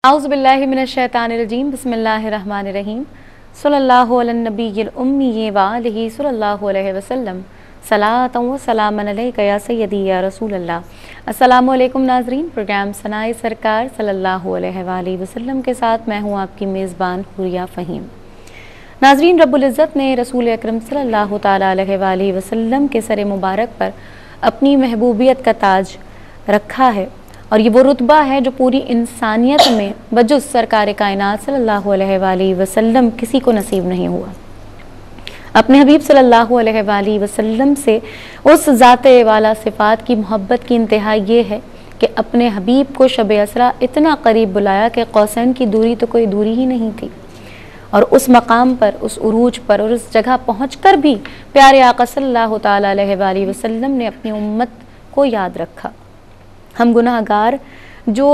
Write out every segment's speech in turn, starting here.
औज़ुबिल्लाहि मिनश्शैतानिर्रजीम बिस्मिल्लाहिर्रहमानिर्रहीम सल्लल्लाहु अला नबिय्यिल उम्मी व आलिहि सल्लल्लाहु अलैहि वसल्लम सलातन व सलामन अलैका या सय्यदी या रसूल अल्लाह। अस्सलामु अलैकुम नाज़रीन, प्रोग्राम सनाए सरकार सल्लल्लाहु अलैहि वसल्लम के साथ मैं हूँ आपकी मेज़बान हुरिया फ़हीम। नाज़रीन, रब्बुल इज़्ज़त ने रसूल अकरम सल्लल्लाहु ताला अलैहि वसल्लम के सर मुबारक पर अपनी महबूबियत का ताज रखा है और ये वो रुतबा है जो पूरी इंसानियत में बजुज़ सरकार कायनात सल्लल्लाहु अलैहि वसल्लम किसी को नसीब नहीं हुआ। अपने हबीब सल्लल्लाहु अलैहि वसल्लम से उस ज़ाते वाला सिफ़ात की मोहब्बत की इंतहा ये है कि अपने हबीब को शब असरा इतना करीब बुलाया कि कौसैन की दूरी तो कोई दूरी ही नहीं थी, और उस मकाम पर, उस उरूज पर और उस जगह पहुँचकर भी प्यारे आका सल्लल्लाहु ताला अलैहि वसल्लम ने अपनी उम्मत को याद रखा। हम गुनाहगार जो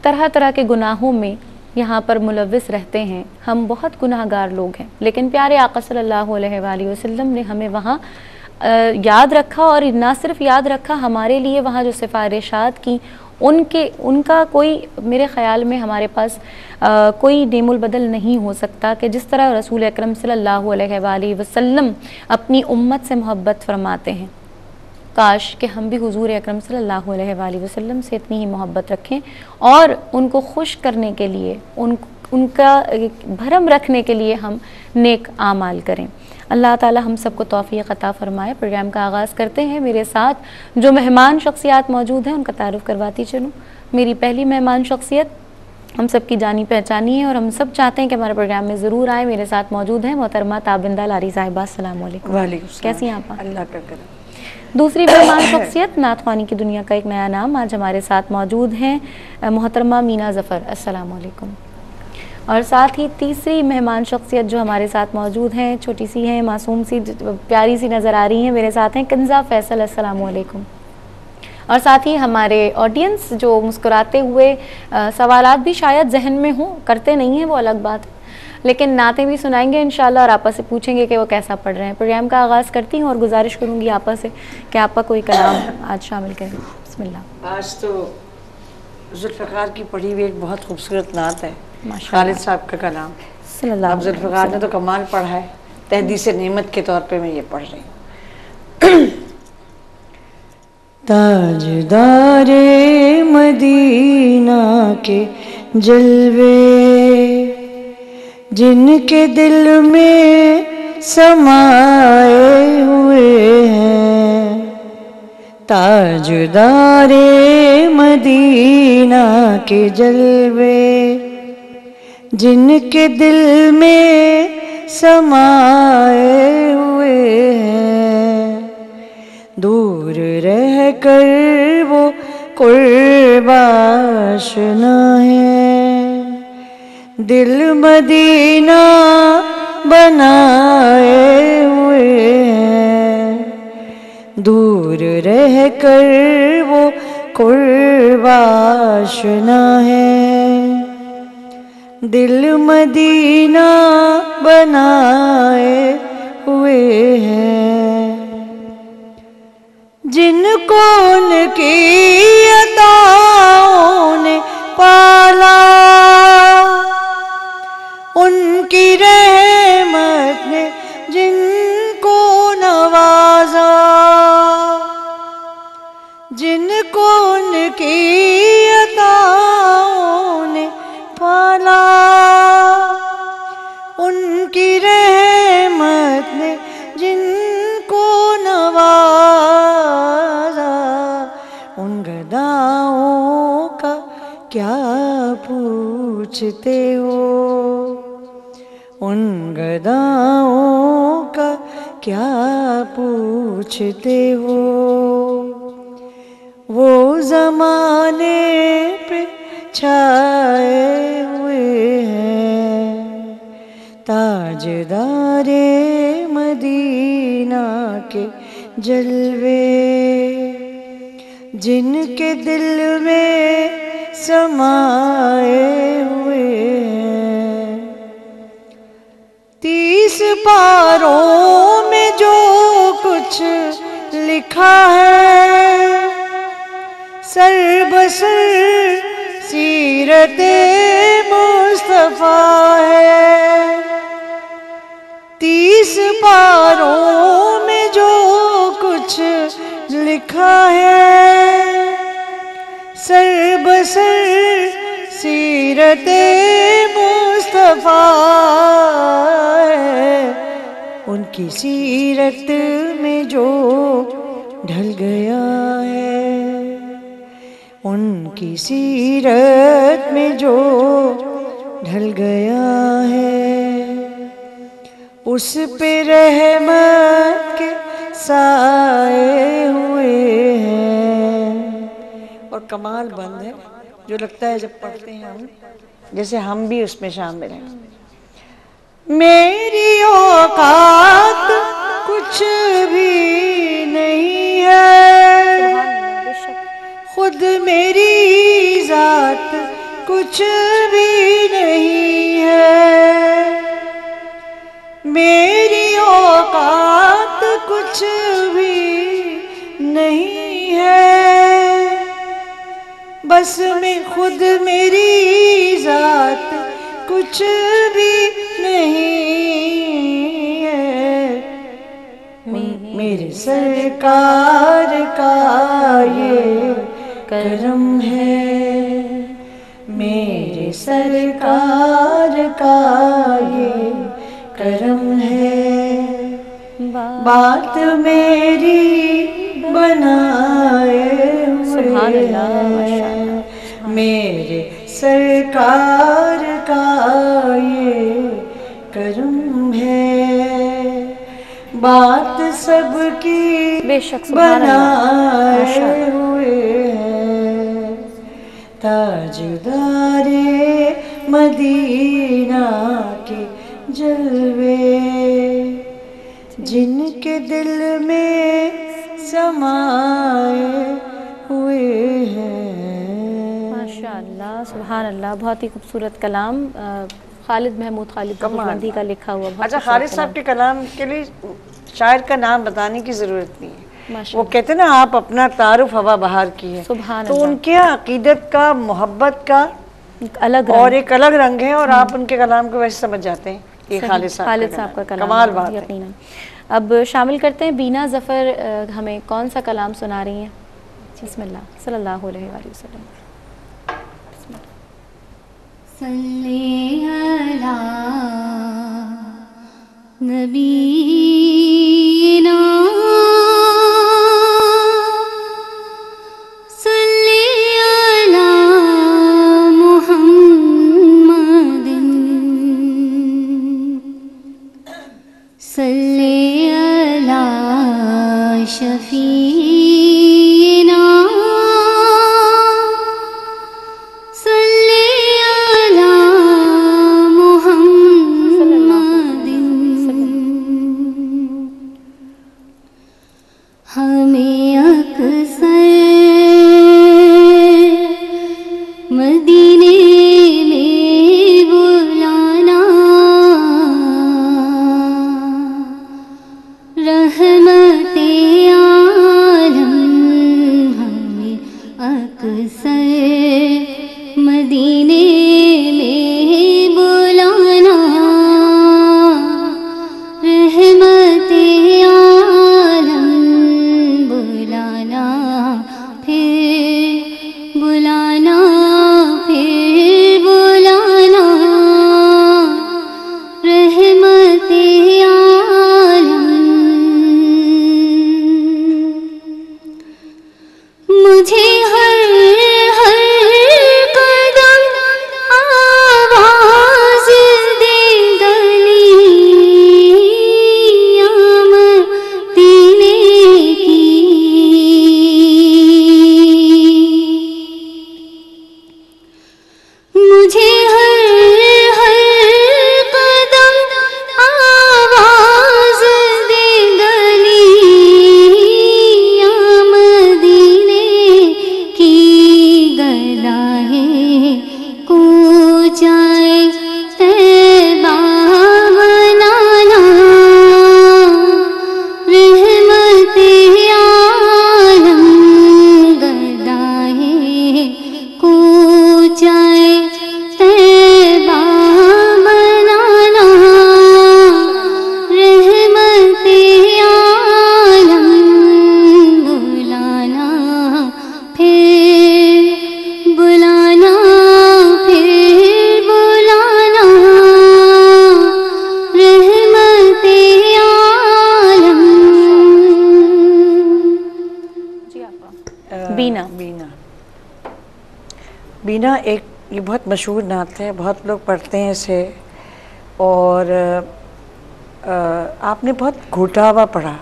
तरह तरह के गुनाहों में यहाँ पर मुलव्विस रहते हैं, हम बहुत गुनाहगार लोग हैं, लेकिन प्यारे आका सल्लल्लाहु अलैहि वसल्लम ने हमें वहाँ याद रखा, और ना सिर्फ याद रखा, हमारे लिए वहाँ जो सिफारिशात की उनका कोई, मेरे ख़्याल में हमारे पास कोई नेमुल बदल नहीं हो सकता कि जिस तरह रसूल अकरम सल्लल्लाहु अलैहि वसल्लम अपनी उम्मत से मोहब्बत फरमाते हैं। काश कि हम भी हुजूर अकरम सल्लल्लाहु अलैहि वसल्लम से इतनी ही मोहब्बत रखें और उनको खुश करने के लिए, उनका भरम रखने के लिए हम नेक आमाल करें। अल्लाह ताला हम सबको तौफीक अता फरमाए। प्रोग्राम का आगाज़ करते हैं। मेरे साथ जो मेहमान शख्सियात मौजूद हैं उनका तारुफ़ करवाती चलूँ। मेरी पहली मेहमान शख्सियत हम सब की जानी पहचानी है और हम सब चाहते हैं कि हमारे प्रोग्राम में ज़रूर आए। मेरे साथ मौजूद हैं मोहतरमा ताबिंदा लारी साहिबा। अस्सलाम वालेकुम। वालेकुम सलाम। कैसी हैं आप? अल्लाह का करम। दूसरी मेहमान शख्सियत नात ख़्वानी की दुनिया का एक नया नाम आज हमारे साथ मौजूद हैं मोहतरमा मीना ज़फ़र। अस्सलाम वालेकुम। और साथ ही तीसरी मेहमान शख्सियत जो हमारे साथ मौजूद हैं, छोटी सी हैं, मासूम सी, प्यारी सी नज़र आ रही हैं, मेरे साथ हैं कंज़ा फ़ैसल। अस्सलाम वालेकुम। और साथ ही हमारे ऑडियंस जो मुस्कुराते हुए सवालात भी शायद जहन में हों, करते नहीं हैं वो अलग बात है, लेकिन नातें भी सुनाएंगे इंशाल्लाह और आपस से पूछेंगे कि वो कैसा पढ़ रहे हैं। प्रोग्राम का आगाज़ करती हूँ और गुजारिश करूँगी आपस से कि आपका कोई कलाम आज शामिल करें। बिस्मिल्लाह। आज तो ज़ुल्फ़िकार की पढ़ी हुई एक बहुत खूबसूरत नात है, माशाअल्लाह। खालिद साहब का कलाम। सल्लल्लाहु अब अलैहि ज़ुल्फ़िकार ने तो कमाल पढ़ा है, तहदीस नेमत के तौर पे मैं ये पढ़ रही हूँ। ताजदारे मदीना के जलवे जिनके दिल में समाए हुए हैं, ताजदारे मदीना के जलवे जिनके दिल में समाए हुए हैं, दूर रह कर वो कुर्ब आशना है, दिल मदीना बनाए हुए हैं, दूर रह कर वो कुर्ब आशना है, दिल मदीना बनाए हुए हैं, जिनको उनकी अताओं ने पाला, उनकी रहमत ने जिनको नवाजा, जिनको उनकी अताओं ने पाला, उनकी रहमत ने जिनको नवाजा, उन गदाओं का क्या पूछते हो, उन गदाओं का क्या पूछते हो, वो ज़माने पे छाए हुए हैं, ताजदारे मदीना के जलवे जिनके दिल में समाए हुए हैं, 30 पारों में जो कुछ लिखा है, सर बसर सीरत सीरते मुस्तफा है। 30 पारों में जो कुछ लिखा है, सर्बसर सीरते मुस्तफा है। उनकी सीरत में जो ढल गया है, उनकी सीरत में जो ढल गया है, उस पे रहमत के साए हुए हैं। और कमाल बंद है जो लगता है जब पढ़ते हैं हम जैसे हम भी उसमें शामिल हैं। मेरी औकात कुछ भी नहीं है, खुद मेरी जात कुछ भी नहीं है। मेरी औकात कुछ भी नहीं है, बस मैं खुद मेरी जात कुछ भी नहीं है। मेरे सरकार का ये करम है, मेरे सरकार का ये करम है। बात मेरी बनाए हुए हैं, मेरे सरकार का ये करम है। बात सबकी बेशक बनाए हुए हैं। ताजदारे मदीना के जलवे जिनके दिल में समाए हुए हैं। माशाअल्लाह, सुभान अल्लाह, बहुत ही खूबसूरत कलाम। खालिद महमूद खालिद बख्शबंदी का लिखा हुआ। अच्छा, खालिद साहब के कलाम के लिए शायर का नाम बताने की ज़रूरत नहीं है। वो कहते हैं ना, आप अपना तारुफ हवा बहार की है। तो उनके अकीदत का, मोहब्बत का अलग और एक अलग रंग है, और आप उनके कलाम को वैसे समझ जाते हैं। ये खालिद साहब का कलाम, कमाल बात है। अब शामिल करते हैं बीना ज़फ़र हमें कौन सा कलाम सुना रही हैं। बिस्मिल्लाह, सल्लल्लाहु अलैहि वसल्लम। सल्ले अला नबीना सल्ले अला मुहम्मदिन सल्ले अला शफीना ना एक ये बहुत मशहूर नात है, बहुत लोग पढ़ते हैं इसे, और आपने बहुत घोटा हुआ पढ़ा,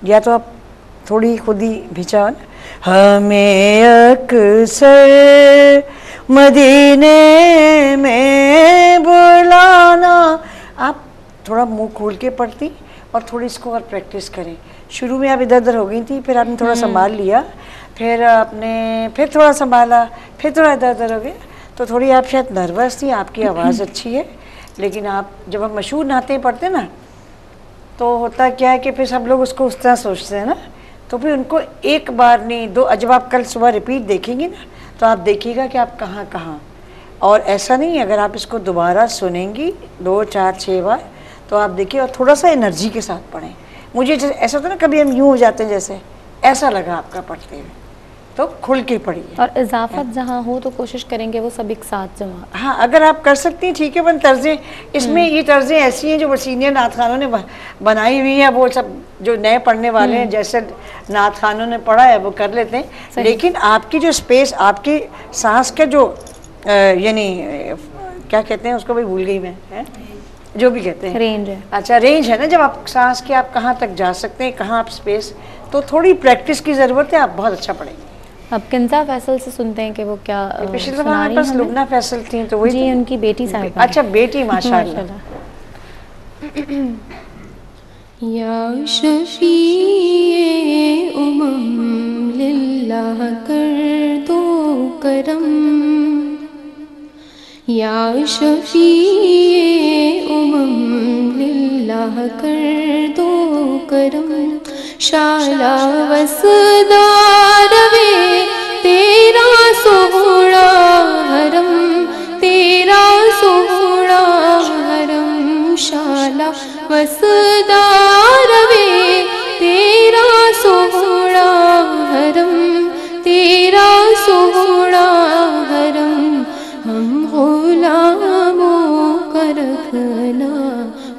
या तो आप थोड़ी खुद ही भिजा। हमें अक्सर मदीने में बुलाना, आप थोड़ा मुंह खोल के पढ़ती और थोड़ी इसको और प्रैक्टिस करें। शुरू में आप इधर उधर हो गई थी, फिर आपने थोड़ा संभाल लिया, फिर आपने फिर थोड़ा संभाला, फिर थोड़ा इधर उधर हो गया, तो थोड़ी आप शायद नर्वस थी। आपकी आवाज़ अच्छी है, लेकिन आप जब हम मशहूर नाते पढ़ते ना, तो होता क्या है कि फिर सब लोग उसको उस तरह सोचते हैं ना, तो फिर उनको एक बार नहीं दो, जब आप कल सुबह रिपीट देखेंगे ना, तो आप देखिएगा कि आप कहाँ कहाँ, और ऐसा नहीं, अगर आप इसको दोबारा सुनेंगी 2 4 6 बार, तो आप देखिए, और थोड़ा सा एनर्जी के साथ पढ़ें। मुझे ऐसा होता ना, कभी हम यूँ हो जाते हैं, जैसे ऐसा लगा आपका पढ़ते हुए, तो खुल के पढ़िए। और इजाफत जहाँ हो तो कोशिश करेंगे वो सब एक साथ जमा। हाँ, अगर आप कर सकती हैं ठीक है, पर तर्जें इसमें ये तर्जें ऐसी हैं जो सीनियर नात खानों ने बनाई हुई है, वो सब जो नए पढ़ने वाले हैं, जैसे नात खानों ने पढ़ा है वो कर लेते हैं। लेकिन आपकी जो स्पेस, आपकी सांस का जो यानी क्या कहते हैं उसको, भी भूल गई मैं, है जो भी कहते हैं, रेंज है। अच्छा, रेंज है ना, जब आप सांस की आप कहाँ तक जा सकते हैं, कहाँ आप स्पेस, तो थोड़ी प्रैक्टिस की ज़रूरत है, आप बहुत अच्छा पढ़ेंगे। अब किंजा फैसल से सुनते हैं कि वो क्या पिछले दफा हमारे पास लुबना फैसल थी, तो वही जी उनकी बेटी साहिबा। अच्छा, बेटी, माशाल्लाह। या शफीए उमम लिल्लाह कर दो करम, या शफीए उमम लिल्लाह कर दो करम, शाला वसदार वे तेरा सोहरा हरम, तेरा सोहरा हरम, शाला वसदार वे तेरा सोहरा हरम, तेरा सोहरा हरम, हम गुलामों का रखना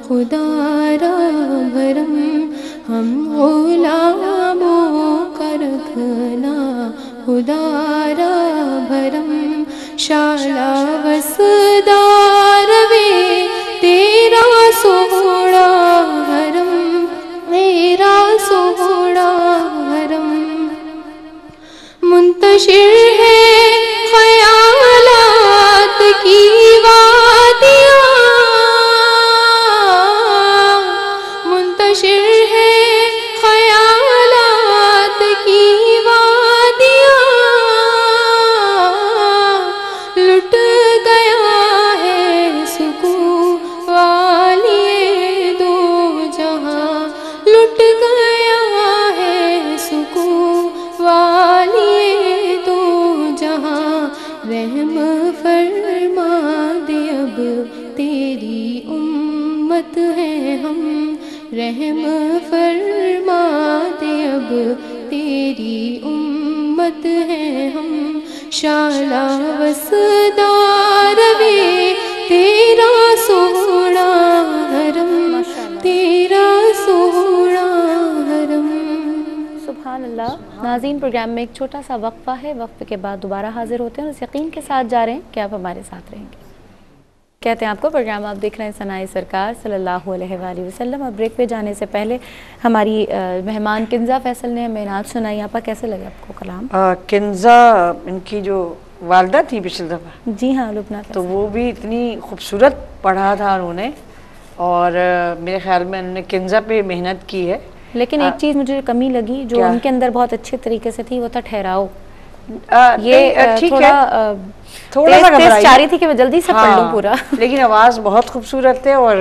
खुदारा भरम, हम गुलामों का रखना खुदारा भरम, शाला वसदार वे तेरा सोहरा हरम, मेरा सोहरा हरम, मुंतशिर है ख्यालात की वादियाँ, मुंतशिर है ख्यालात की वादियाँ, लुट गया है सुकून वालिए दो जहां, लुट गया है सुकून वालिए दो जहां, रहम फरमा दे अब तेरी उम्मत है हम, रहम फरमा दे अब तेरी उम्मत है हम, शाला वसदार वे तेरा सोहरा हरम, तेरा सोहरा हरम। सुभान अल्लाह। नाज़रीन, प्रोग्राम में एक छोटा सा वक्फा है, वक्फे के बाद दोबारा हाजिर होते हैं और इस यकीन के साथ जा रहे हैं कि आप हमारे साथ रहेंगे। कहते हैं आपको प्रोग्राम आप देख रहे हैं सनाए सरकार सल्लल्लाहु अलैहि वसल्लम। और ब्रेक पे जाने से पहले हमारी मेहमान किंजा फैसल ने हमें नात सुनाई। आपा कैसे लगे आपको कलाम? किंजा इनकी जो वालदा थी पिछली दफ़ा, जी हाँ, लुबना, तो वो भी इतनी खूबसूरत पढ़ा था उन्होंने, और मेरे ख्याल में उन्होंने किंजा पे मेहनत की है। लेकिन एक चीज़ मुझे कमी लगी जो उनके अंदर बहुत अच्छे तरीके से थी, वो था ठहराव। ये ठीक थोड़ा है, थोड़ा सा घबराई चाह रही थी कि मैं जल्दी से पढ़ लूं पूरा, लेकिन आवाज़ बहुत खूबसूरत है, और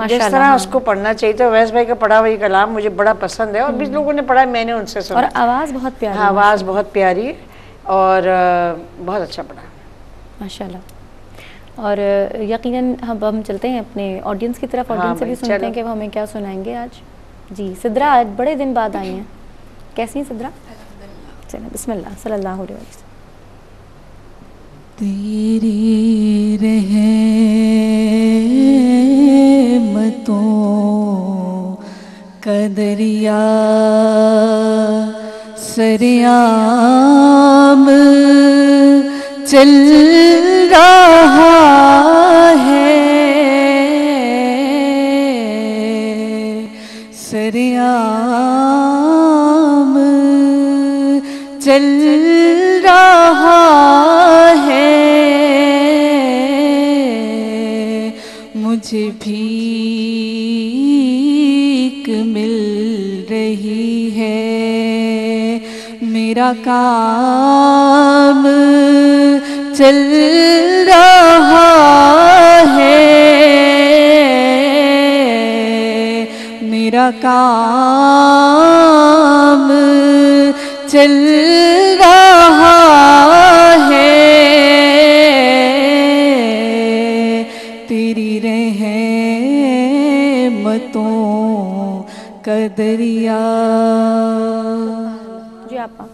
जिस तरह उसको पढ़ना चाहिए था। वैस भाई का पढ़ा हुआ कलाम मुझे बड़ा पसंद है, और भी लोगों ने पढ़ा, मैंने उनसे सुना, और आवाज़ बहुत प्यारी, आवाज़ बहुत प्यारी है, और बहुत अच्छा पढ़ा माशाल्लाह। और यकीनन हम चलते हैं अपने ऑडियंस की तरफ, ऑडियंस से भी सुनते हैं कि वो हमें क्या सुनाएंगे आज। जी, सिद्रा आज बड़े दिन बाद आई हैं, कैसी हैं सिद्रा? चलो बिस्मिल्लाह सल्लल्लाहु अलैहि वसल्लम। तेरी रहमतों का दरिया सरिया चल रहा है सरेआम चल रहा है मुझे भीख मिल रही है मेरा काम चल रहा है मेरा काम चल रहा है तेरी रहमतों का दरिया। जी आपा।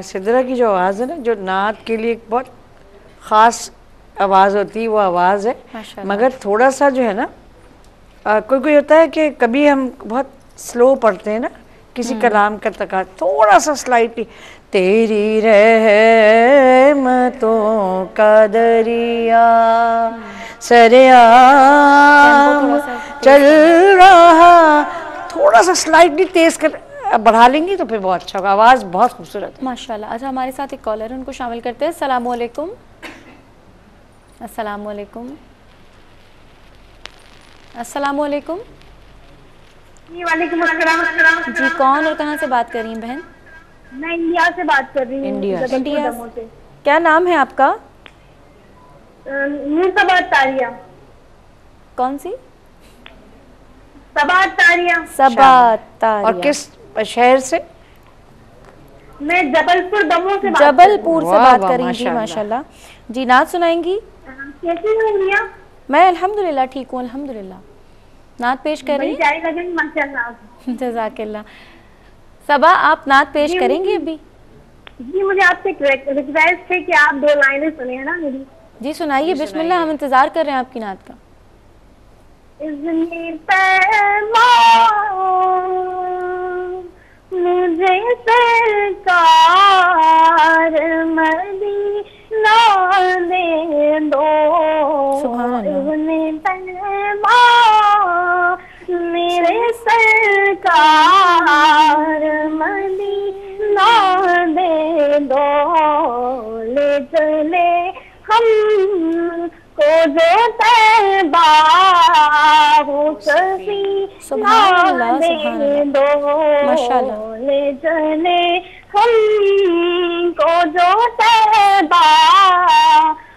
सिद्रा की जो आवाज़ है ना, जो नात के लिए एक बहुत ख़ास आवाज़ होती है, वो आवाज़ है। माशाल्लाह। मगर थोड़ा सा जो है ना, कोई कोई होता है कि कभी हम बहुत स्लो पढ़ते हैं ना, किसी कलाम का तका थोड़ा सा स्लाइटली, तेरी रहमतों का दरिया सरेआम चल रहा, थोड़ा सा स्लाइटली तेज कर बढ़ा लेंगी तो फिर बहुत अच्छा होगा। आवाज़ बहुत खूबसूरत है माशाल्लाह। अच्छा, हमारे साथ एक कॉलर है, उनको शामिल करते हैं। अस्सलाम वालेकुम। अस्सलाम वालेकुम। अस्सलाम वालेकुम। जी वालेकुम अस्सलाम। जी, कौन और कहाँ से बात कर रही हैं बहन? मैं इंडिया से बात कर रही हूँ। इंडिया से। जबलपुर इंडिया दमोह से। क्या नाम है आपका? मुर्तबाद तारिया। कौन सी? सबात तारिया। सबात तारिया। और किस शहर से? मैं जबलपुर दमोह से बात जबलपुर से वाह, बात वाह, कर रही थी। माशाल्लाह। माशाल्लाह। जी, नात सुनाएंगी? कैसी हो इंडिया? मैं अल्हम्दुलिल्लाह ठीक हूँ, अल्हम्दुलिल्लाह। नात पेश कर रही बड़ी प्यारी लग रही माशाल्लाह। हैं? जज़ाकिल्लाह। सबा, आप नात पेश करेंगी अभी? जी मुझे आपसे रिक्वेस्ट है कि आप 2 लाइनें सुने है ना मेरी। जी सुनाइए, बिस्मिल्लाह, हम इंतजार कर रहे हैं आपकी नात का। इज़्ने पैमान मुझे सरकार मदीना दे दो। सुभान अल्लाह। इज़्ने पैमान मेरे सरकार मदीना दे दो। ले चले हम को जो तैबा हो सफी सुभान अल्लाह, दे सुभान अल्लाह। दो। माशाल्लाह। ले चले हम को जो तैबा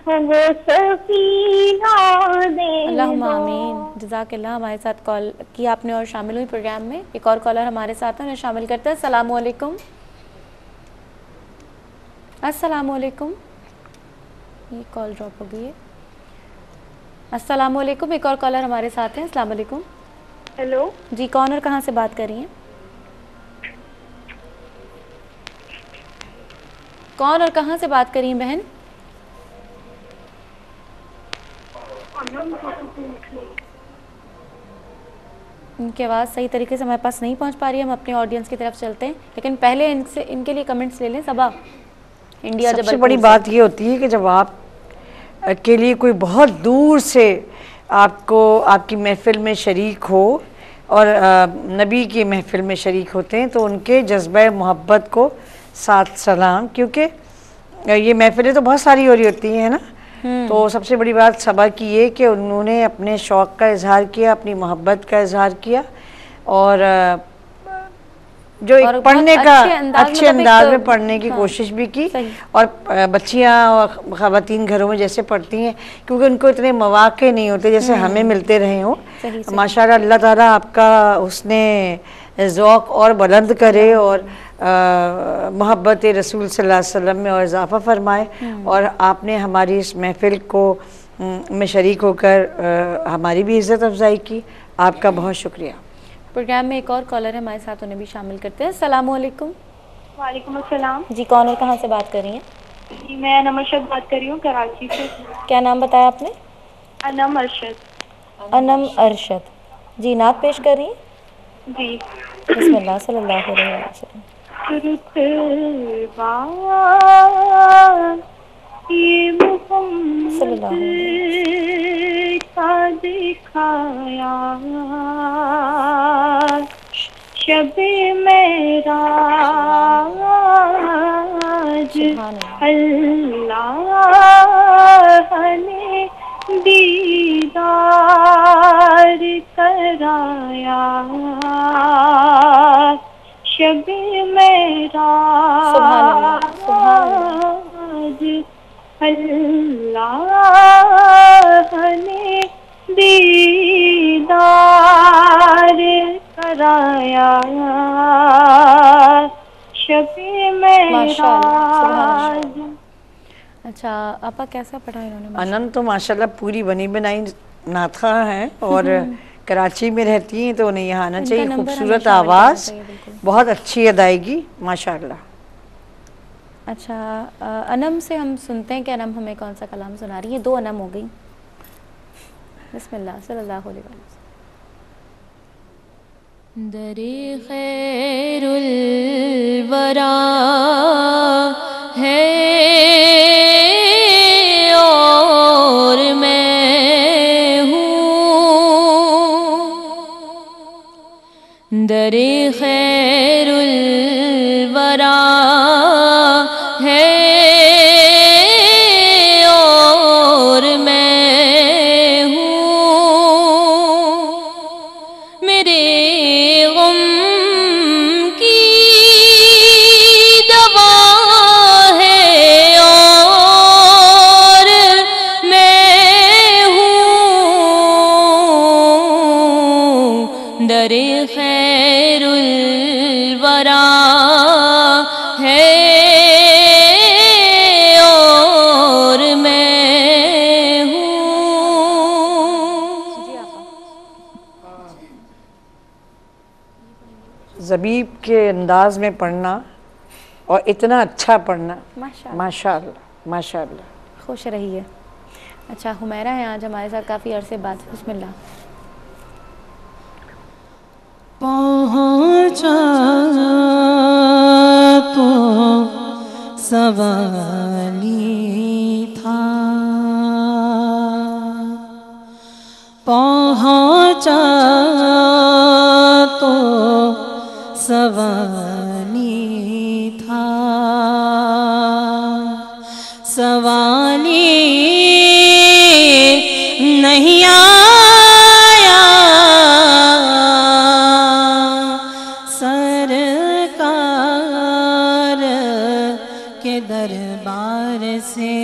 वो सफीना दे अल्लाहुम्मा दो। आमीन। जज़ाकिल्लाह। हमारे साथ कॉल की आपने और शामिल हुई प्रोग्राम में। एक और कॉलर हमारे साथ है, उन्हें शामिल करते हैं। अस्सलाम वालेकुम। अस्सलाम वालेकुम। ये कॉल ड्रॉप हो गई है। अस्सलाम वालेकुम। एक और कॉलर हमारे साथ हैं। अस्सलाम वालेकुम। हेलो जी, कौन और कहाँ से बात कर रही हैं? कौन और कहाँ से बात कर रही हैं बहन? इनकी आवाज़ सही तरीके से हमारे पास नहीं पहुंच पा रही है। हम अपने ऑडियंस की तरफ चलते हैं, लेकिन पहले इनसे इनके लिए कमेंट्स ले लें। सबा, इंडिया सबसे जबलपुर बड़ी से। बात ये होती है कि जब आप के लिए कोई बहुत दूर से आपको आपकी महफ़िल में शरीक हो और नबी की महफ़िल में शरीक होते हैं, तो उनके जज्बे मोहब्बत को साथ सलाम, क्योंकि ये महफ़िलें तो बहुत सारी हो रही होती हैं ना। तो सबसे बड़ी बात सबा की ये कि उन्होंने अपने शौक़ का इजहार किया, अपनी मोहब्बत का इजहार किया, और जो एक और पढ़ने बहुत का अच्छे अच्छे अंदाज अंदाज में में पढ़ने की कोशिश भी की। सही। और बच्चियाँ और ख़वातीन घरों में जैसे पढ़ती हैं, क्योंकि उनको इतने मौक़े नहीं होते जैसे हमें मिलते रहे हों। सही, सही। माशाल्लाह, अल्लाह ताला आपका उसने ज़ौक़ और बुलंद करे और मोहब्बत रसूल सल्लल्लाहु अलैहि वसल्लम में और इजाफ़ा फरमाए। और आपने हमारी इस महफ़िल को में शरीक होकर हमारी भी इज़्ज़त अफजाई की, आपका बहुत शुक्रिया। प्रोग्राम में एक और कॉलर है हमारे साथ, उन्हें भी शामिल करते हैं। अस्सलाम वालेकुम। वालेकुम अस्सलाम। जी, कौन और कहाँ से बात कर रही हैं? जी मैं अनम अरशद बात कर रही हूँ कराची से। क्या नाम बताया आपने? अनम अरशद। अनम अरशद। जी, नात पेश कर रही हैं? जी बिस्मिल्लाह सल्लल्लाहु अलैहि वसल्लम। रुतबा का दिखाया शबे मेराज अल्लाह ने दीदार कराया शबे मेराज अल्लाह ने दीदार कराया शबे मेराज। अच्छा आपा कैसा पढ़ा इन्होंने? अनम तो माशाल्लाह पूरी बनी बनाई नाथा है और कराची में रहती हैं तो उन्हें यहाँ आना चाहिए। खूबसूरत आवाज़, बहुत अच्छी अदायगी माशाल्लाह। अच्छा अनम से हम सुनते हैं कि अनम हमें कौन सा कलाम सुना रही है। 2 अनम हो गई। बिस्मिल्लाह सल्लल्लाहु अलैहि वसल्लम। दरे खैरुल वरा है और मैं हूँ, दरे खैरुल वरा है और मैं हूँ, मेरे गम की दवा है और मैं हूँ, दरे खैरुल वरा है और मैं हूँ। ज़बीब के अंदाज में पढ़ना और इतना अच्छा पढ़ना माशाअल्लाह माशाअल्लाह। खुश रहिए। अच्छा हुमैरा है आज हमारे साथ काफ़ी अरसे बाद। बिस्मिल्लाह। पहुँचा तो सवाली था, पहुँचा तो सवाली था, सवाली नहीं आया सरकार के दरबार से,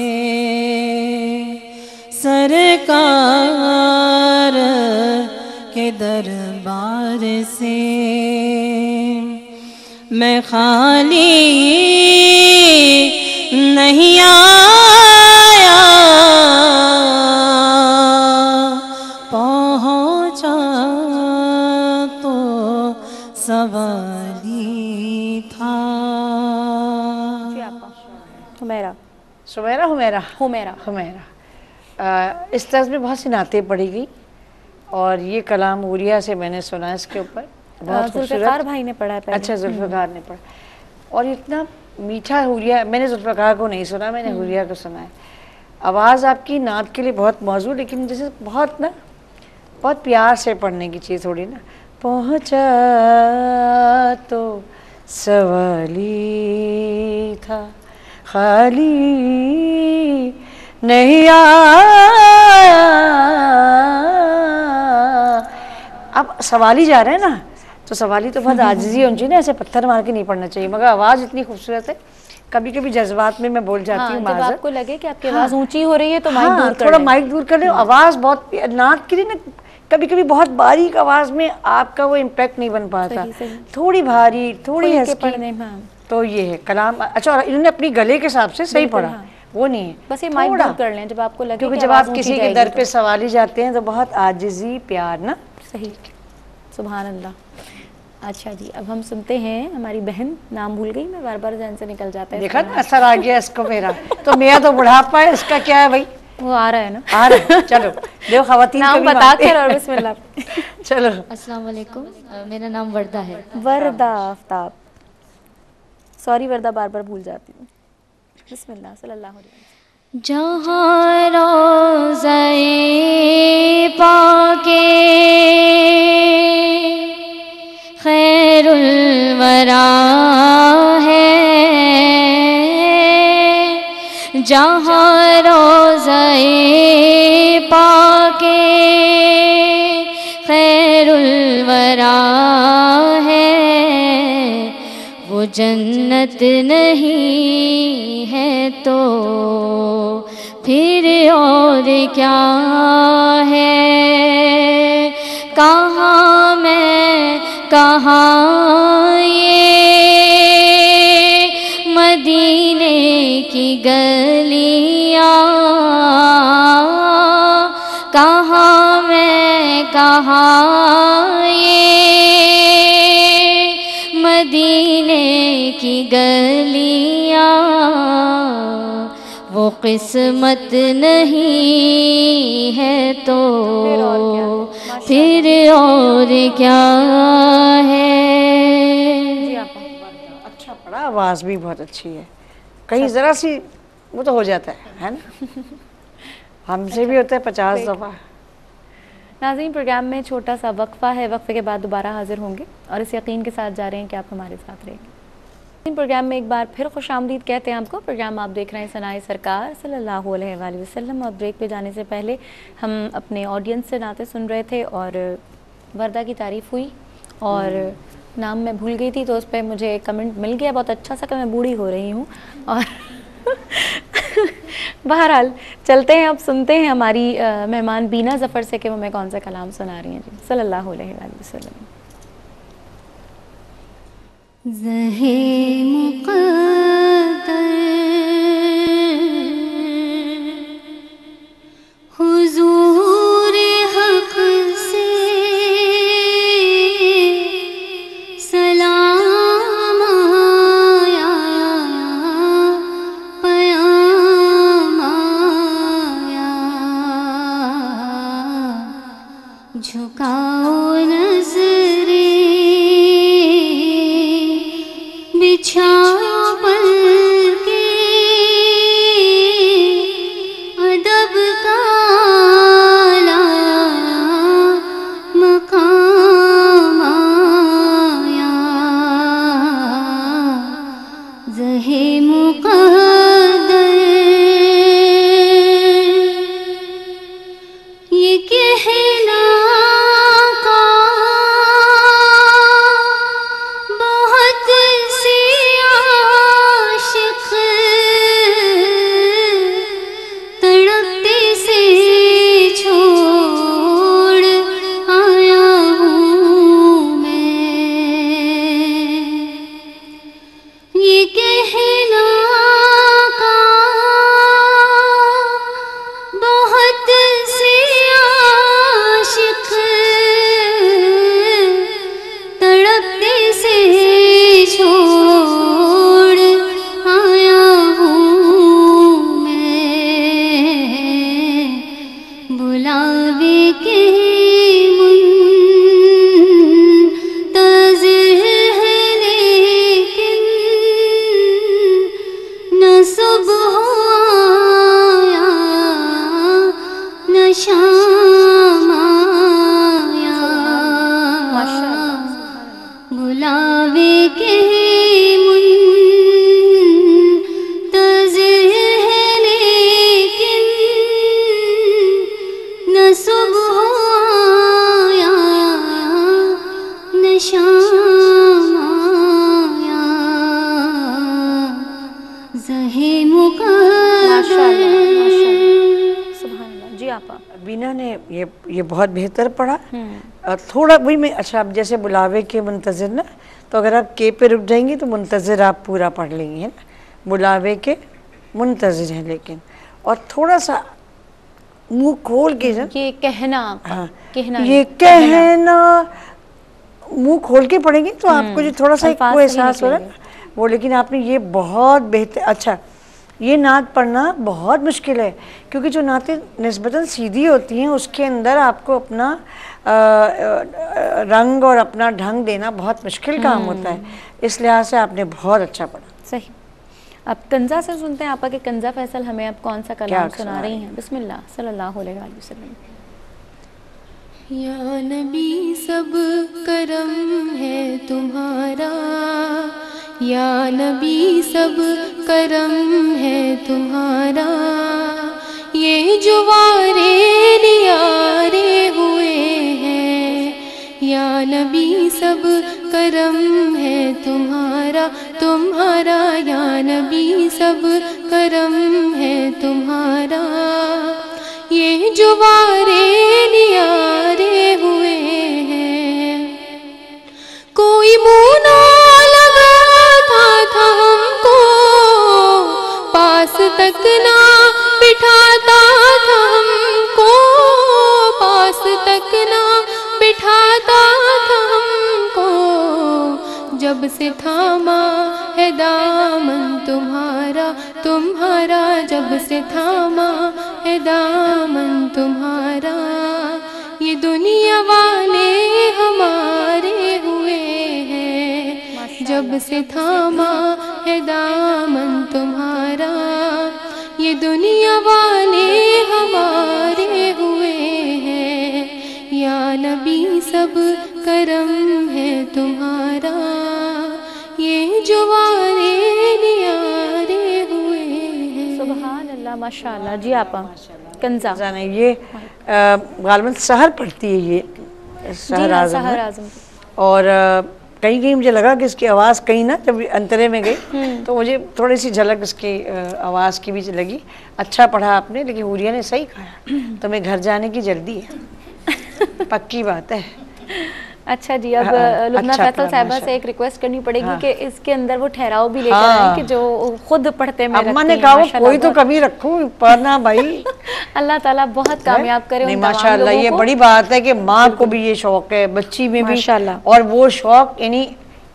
सरकार के दरबार से मैं खाली नहीं आया, पहुँचा तो सवाली था। हुमैरा सुमेरा हुमैरा हुमैरा हुमैरा इस तर्ज में बहुत सी नातें पढ़ी गई और ये कलाम उरिया से मैंने सुना इसके ऊपर। बहुत जुल्फ़िकार भाई ने पढ़ा है पहले। अच्छा जुल्फ़िकार ने पढ़ा और इतना मीठा हुरिया। मैंने जुल्फ़िकार को नहीं सुना, मैंने हुरिया को सुना है। आवाज़ आपकी नात के लिए बहुत मौजूद, लेकिन जैसे बहुत ना बहुत प्यार से पढ़ने की चीज़ थोड़ी ना। पहुँचा तो सवाली था खाली नहीं आया। अब सवाली जा रहे हैं ना तो सवाली तो बहुत आजिज़ी होनी चाहिए ना, ऐसे पत्थर मार के नहीं पढ़ना चाहिए। मगर आवाज़ इतनी खूबसूरत है, कभी कभी जज्बात में मैं बोल जाती हूँ। जब आपको लगे कि आपकी आवाज़ ऊंची हो रही है तो माइक दूर कर थोड़ा माइक दूर कर ले। आवाज़ बहुत नाक के लिए ना कभी कभी बहुत बारीक आवाज़ में आपका वो इम्पैक्ट नहीं बन पाता, थोड़ी भारी थोड़ी हस्की। तो ये है कलाम। अच्छा और इन्होंने अपनी गले के हिसाब से सही पढ़ा, वो नहीं है बस ये माइक दूर कर लें जब आपको लगे, क्योंकि जब आप किसी के दर पे सवाली जाते हैं तो बहुत आजिज़ी प्यार ना। सही, सुभान अल्लाह। अच्छा जी अब हम सुनते हैं हमारी बहन, नाम भूल गई मैं, बार बार जहन से निकल जाता है। देखा ना असर आ गया इसको मेरा। तो मेरा तो बुढ़ापा है, इसका क्या है भाई? वो आ रहा है ना, आ रहा है। चलो देखो खवातीन नाम बता कर और बिस्मिल्लाह। चलो अस्सलाम वालेकुम, मेरा नाम वर्दा है। वर्दा आफ्ताब, सॉरी वर्दा बार बार भूल जाती हूँ। बिस्मिल्लाह सल्लल्लाहु अलैहि वसल्लम। जहाँ रोज़े पाके खैरुल वरा है, जहाँ रोज़े पाके खैरुल वरा है, वो जन्नत नहीं है तो फिर और क्या है। कहाँ मैं कहाँ ये मदीने की गलियाँ, कहाँ मैं कहाँ ये मदीने की गलियाँ, वो किस्मत नहीं है तो फिर और क्या है। अच्छा पढ़ा, आवाज़ भी बहुत अच्छी है। कहीं ज़रा सी वो तो हो जाता है ना। हमसे भी होता है 50 दफ़ा। नाज़रीन, प्रोग्राम में छोटा सा वक्फा है, वक्फे के बाद दोबारा हाजिर होंगे और इस यकीन के साथ जा रहे हैं कि आप हमारे साथ रहेंगे। प्रोग्राम में एक बार फिर खुशामदीद कहते हैं आपको। प्रोग्राम आप देख रहे हैं सनाए सरकार सल्लल्लाहु अलैहि वसल्लम। और ब्रेक पे जाने से पहले हम अपने ऑडियंस से नाते सुन रहे थे और वर्दा की तारीफ़ हुई और नाम मैं भूल गई थी, तो उस पर मुझे कमेंट मिल गया बहुत अच्छा सा कि मैं बूढ़ी हो रही हूँ। और बहरहाल चलते हैं, अब सुनते हैं हमारी मेहमान बीना ज़फ़र से कि वो हमें कौन सा कलाम सुना रही हैं जी सल्लल्लाहु अलैहि वसल्लम। ज़हे मुक़द्दर हुज़ूर हक़ से सलाम आया, पयाम आया, झुकाओ नज़रें बिछाओ पल के अदब का लाया मकाम आया। ज़हे मुक़द्दर ये कहना बीना ने ये बहुत बेहतर पढ़ा। थोड़ा वही मैं, अच्छा अब जैसे बुलावे के मुंतज़िर ना, तो अगर आप के पे रुक जाएंगी तो मुंतज़िर आप पूरा पढ़ लेंगी, है ना। बुलावे के मुंतज़िर हैं लेकिन, और थोड़ा सा मुंह खोल के ये कहना, हाँ कहना, ये कहना मुंह खोल के पढ़ेंगे तो आपको जो थोड़ा सा वो एहसास हो रहा है वो, लेकिन आपने ये बहुत बेहतर। अच्छा, ये नात पढ़ना बहुत मुश्किल है क्योंकि जो नातें निस्बतन सीधी होती हैं उसके अंदर आपको अपना रंग और अपना ढंग देना बहुत मुश्किल काम होता है। इस लिहाज से आपने बहुत अच्छा पढ़ा। सही। अब कंजा से सुनते हैं आपा के कंजा फैसल हमें अब कौन सा कलाम क्या सुना रही हैं। बिस्मिल्लाह सल्लल्लाहु अलैहि वसल्लम। या नबी सब करम है तुम्हारा, या नबी सब करम है तुम्हारा, ये जुवारे नियारे हुए हैं। या नबी सब करम है तुम्हारा, तुम्हारा या नबी सब करम है तुम्हारा, ये जुवारे नियारे हुए हैं। कोई मुँह ना लगाता था हमको, पास तक ना बिठाता था हमको, पास तक ना बिठाता था हमको। जब से थामा है दामन तुम्हारा, तुम्हारा जब से थामा है दामन तुम्हारा, ये दुनिया वाले हमारे हुए हैं। जब से थामा है दामन तुम्हारा, ये दुनिया वाले हमारे हुए हैं। या नबी सब करम है तुम्हारा, ये जुवारे नियारे हुए हैं। सुभान अल्लाह माशाअल्लाह। जी आपा कंजा जाने ये गालबन सहर पढ़ती है, ये सहर आज़म सहर है। आज़म। और कहीं कहीं मुझे लगा कि इसकी आवाज़ कहीं ना जब अंतरे में गई तो मुझे थोड़ी सी झलक इसकी आवाज़ की भी लगी। अच्छा पढ़ा आपने, लेकिन हुरिया ने सही कहा, तुम्हें घर जाने की जल्दी है। पक्की बात है। अच्छा जी, अब लुबना अच्छा फैसल साहिबा से एक रिक्वेस्ट करनी पड़ेगी हाँ। कि इसके अंदर वो ठहराव भी लेकर हाँ। आए कि जो खुद पढ़ते में अम्मा ने कहा कोई तो कमी रखो पढ़ना भाई। अल्लाह ताला बहुत कामयाब करे नहीं उन तमाम माशाल्लाह, लोगों ये को। बड़ी बात है कि माँ को भी ये शौक है, बच्ची में भी, माशाल्लाह। और वो शौक यानी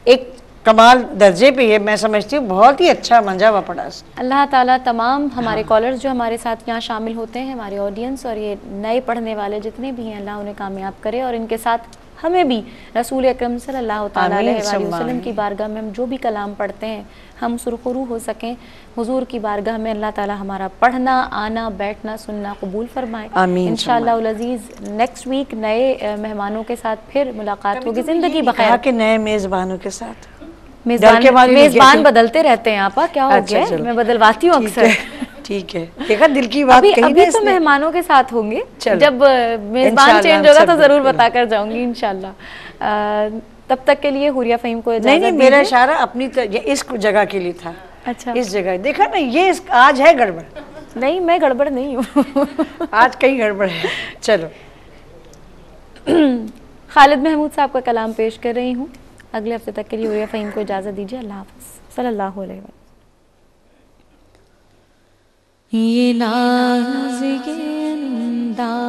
एक कमाल दर्जे पे है। मैं समझती हूँ बहुत ही अच्छा मंजा हुआ पड़ा। अल्लाह ताला तमाम हमारे कॉलर्स जो हमारे साथ यहाँ शामिल होते हैं, हमारे ऑडियंस और ये नए पढ़ने वाले जितने भी हैं, अल्लाह उन्हें कामयाब करे और इनके साथ हमें भी रसूल अकरम सल्लल्लाहु ताला अलैहि वसल्लम की बारगाह में हम जो भी कलाम पढ़ते हैं हम सुरखुरू हो सकें हुजूर की बारगाह में। अल्लाह ताला हमारा पढ़ना, आना, बैठना, सुनना कबूल फरमाए। आमीन इंशाअल्लाह उल अज़ीज़ नेक्स्ट वीक नए मेहमानों के साथ फिर मुलाकात होगी। ज़िंदगी कहा बखैर। कि नए मेज़बानों के साथ मेज़बान बदलते रहते हैं आपा, क्या हो अच्छा, गया? चलो। मैं बदलवाती हूँ अक्सर। ठीक है, देखा दिल की बात अभी कही अभी ना तो इसने। मेहमानों के साथ होंगे, चलो। जब मेजबान इंशाल्लाह चेंज हम होगा सब तो जरूर बिल्कुल। बताकर जाऊंगी इंशाल्लाह। तब तक के लिए हुरिया फ़हीम को इजाज़त नहीं मेरा दीजिए। इशारा अपनी इस जगह के लिए था। अच्छा, इस जगह देखा ना, ये आज है गड़बड़। नहीं मैं गड़बड़ नहीं हूँ। आज कहीं गड़बड़ है। चलो खालिद महमूद साहब का कलाम पेश कर रही हूँ। अगले हफ्ते तक के लिए हुरिया फ़हीम को इजाज़त दीजिए। अल्लाह हाफ़िज़। सल्लल्लाहु अलैहि वसल्लम। ये नाज़ ये अंदाज़,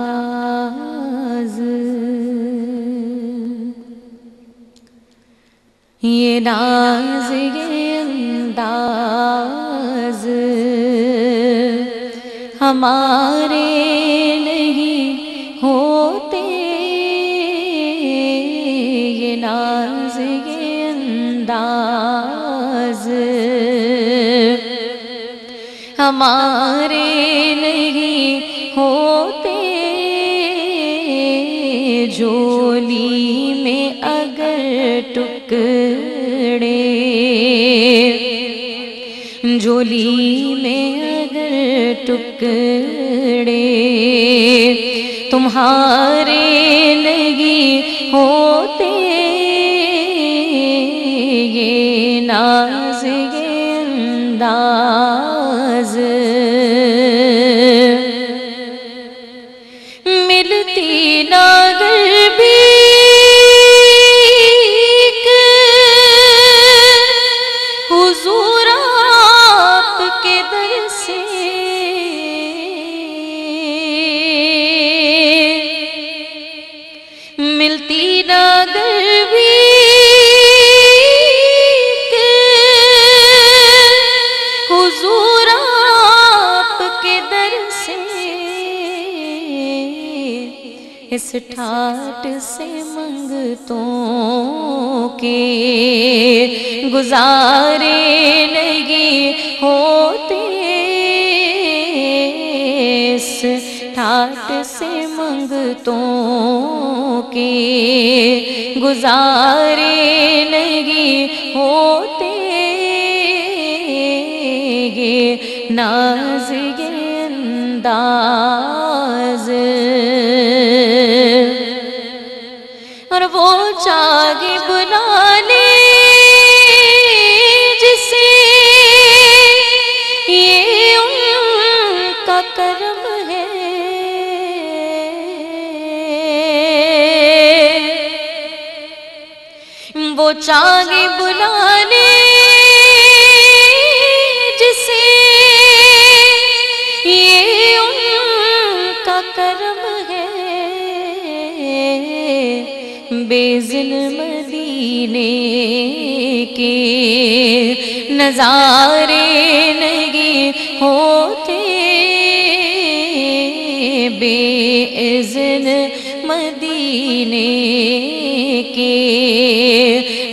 ये नाज़ ये अंदाज़ हमारे नहीं होते, ये नाज़ ये अंदाज़ हमारे नहीं होते, झोली में अगर टुकड़े, झोली में अगर टुकड़े तुम्हारे नहीं होते, ये नाज़ ये अंदाज़ मिलती नागर भी हुजूर आपके दर से, मिलती नागर भी हुजूर आपके दर से, इस ठाट से मंगतों के गुजारे नहीं होते इस ठाट से मंगतों के गुजारे नहीं होते ये नाज ये अंदाज और वो जागे बुला ले जिसे ये उनका करम है वो जागे बुला ले जिसे ये उनका करम है बेज़िल मदीने के नज़ारे नहीं होते बेइज़्न मदीने के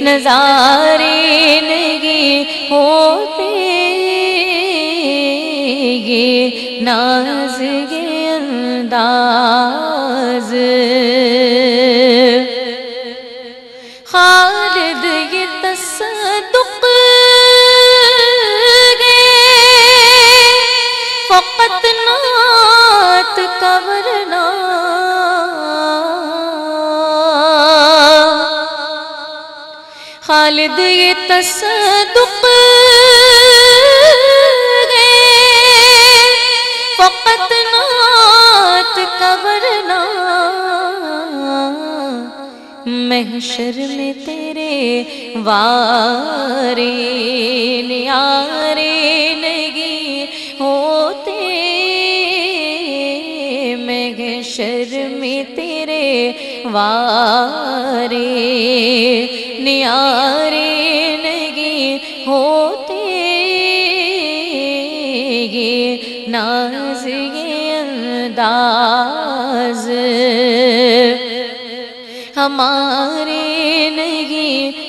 नज़ारे नहीं होते ये नाज ये अंदाज खालिद ये तसद्दुक़ फ़क़त नात का वरना खालिद ये तसद्दुक़ फ़क़त नात का वरना महशर में तेरे वारे न्यारे नहीं होते महशर में तेरे वारे न्यारे नहीं होते ये नाज ये अंदाज हमारे नहीं